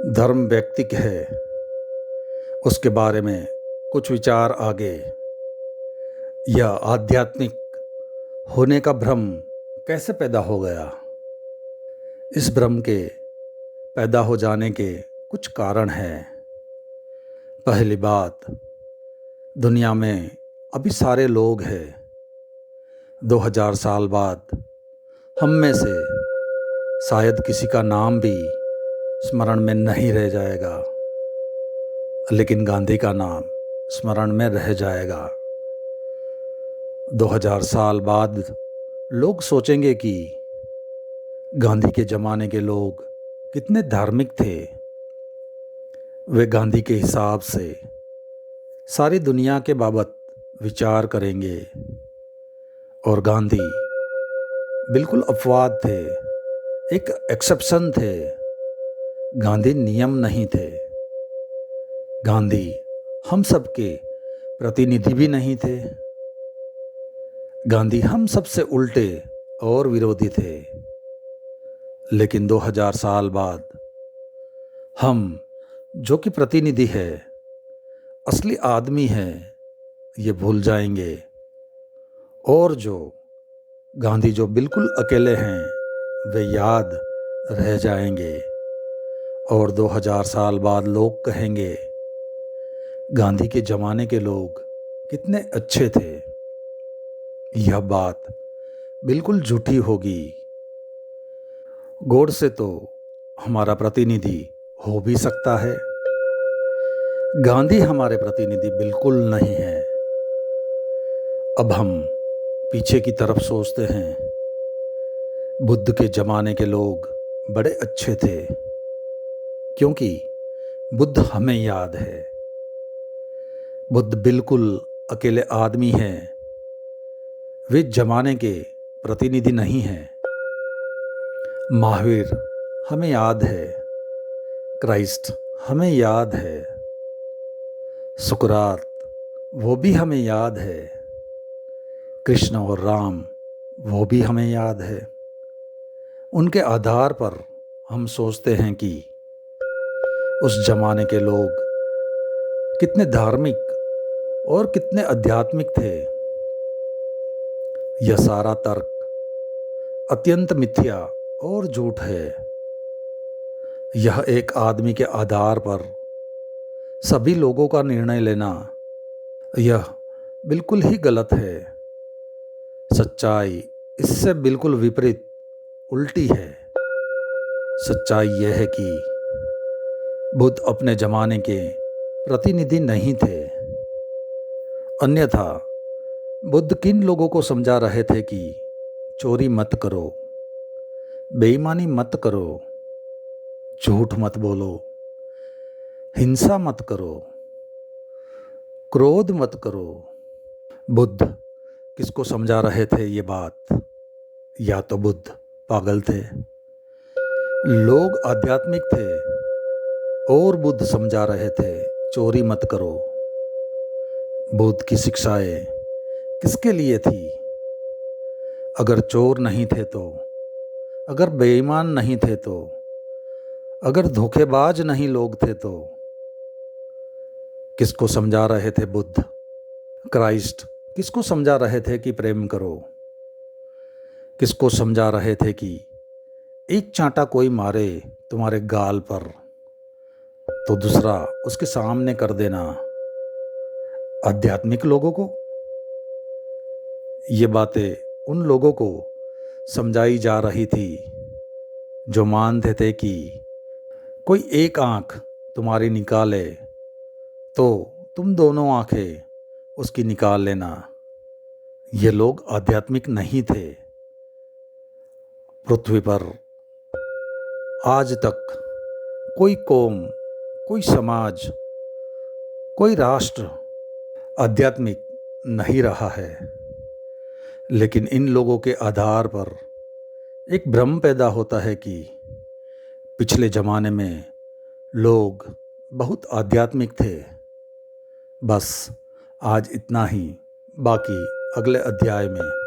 धर्म व्यक्तिक है, उसके बारे में कुछ विचार आगे। यह आध्यात्मिक होने का भ्रम कैसे पैदा हो गया? इस भ्रम के पैदा हो जाने के कुछ कारण हैं। पहली बात, दुनिया में अभी सारे लोग हैं। 2000 साल बाद हम में से शायद किसी का नाम भी स्मरण में नहीं रह जाएगा, लेकिन गांधी का नाम स्मरण में रह जाएगा। 2000 साल बाद लोग सोचेंगे कि गांधी के ज़माने के लोग कितने धार्मिक थे। वे गांधी के हिसाब से सारी दुनिया के बाबत विचार करेंगे और गांधी बिल्कुल अपवाद थे, एक एक्सेप्शन थे। गांधी नियम नहीं थे। गांधी हम सबके प्रतिनिधि भी नहीं थे। गांधी हम सबसे उल्टे और विरोधी थे। लेकिन 2000 साल बाद हम जो कि प्रतिनिधि है, असली आदमी है, ये भूल जाएंगे और जो गांधी जो बिल्कुल अकेले हैं वे याद रह जाएंगे। और 2000 साल बाद लोग कहेंगे गांधी के ज़माने के लोग कितने अच्छे थे। यह बात बिल्कुल झूठी होगी। गोडसे तो हमारा प्रतिनिधि हो भी सकता है, गांधी हमारे प्रतिनिधि बिल्कुल नहीं है। अब हम पीछे की तरफ सोचते हैं। बुद्ध के ज़माने के लोग बड़े अच्छे थे, क्योंकि बुद्ध हमें याद है। बुद्ध बिल्कुल अकेले आदमी हैं, वे ज़माने के प्रतिनिधि नहीं हैं। महावीर हमें याद है, क्राइस्ट हमें याद है, सुकरात वो भी हमें याद है, कृष्ण और राम वो भी हमें याद है। उनके आधार पर हम सोचते हैं कि उस ज़माने के लोग कितने धार्मिक और कितने आध्यात्मिक थे। यह सारा तर्क अत्यंत मिथ्या और झूठ है। यह एक आदमी के आधार पर सभी लोगों का निर्णय लेना, यह बिल्कुल ही गलत है। सच्चाई इससे बिल्कुल विपरीत उल्टी है। सच्चाई यह है कि बुद्ध अपने ज़माने के प्रतिनिधि नहीं थे। अन्यथा बुद्ध किन लोगों को समझा रहे थे कि चोरी मत करो, बेईमानी मत करो, झूठ मत बोलो, हिंसा मत करो, क्रोध मत करो। बुद्ध किसको समझा रहे थे ये बात? या तो बुद्ध पागल थे, लोग आध्यात्मिक थे और बुद्ध समझा रहे थे चोरी मत करो। बुद्ध की शिक्षाएं किसके लिए थी? अगर चोर नहीं थे तो, अगर बेईमान नहीं थे तो, अगर धोखेबाज नहीं लोग थे तो किसको समझा रहे थे बुद्ध? क्राइस्ट किसको समझा रहे थे कि प्रेम करो? किसको समझा रहे थे कि एक चांटा कोई मारे तुम्हारे गाल पर तो दूसरा उसके सामने कर देना? आध्यात्मिक लोगों को ये बातें उन लोगों को समझाई जा रही थी जो मानते थे कि कोई एक आँख तुम्हारी निकाले तो तुम दोनों आँखें उसकी निकाल लेना। ये लोग आध्यात्मिक नहीं थे। पृथ्वी पर आज तक कोई कौम, कोई समाज, कोई राष्ट्र आध्यात्मिक नहीं रहा है। लेकिन इन लोगों के आधार पर एक भ्रम पैदा होता है कि पिछले ज़माने में लोग बहुत आध्यात्मिक थे। बस आज इतना ही, बाकी अगले अध्याय में।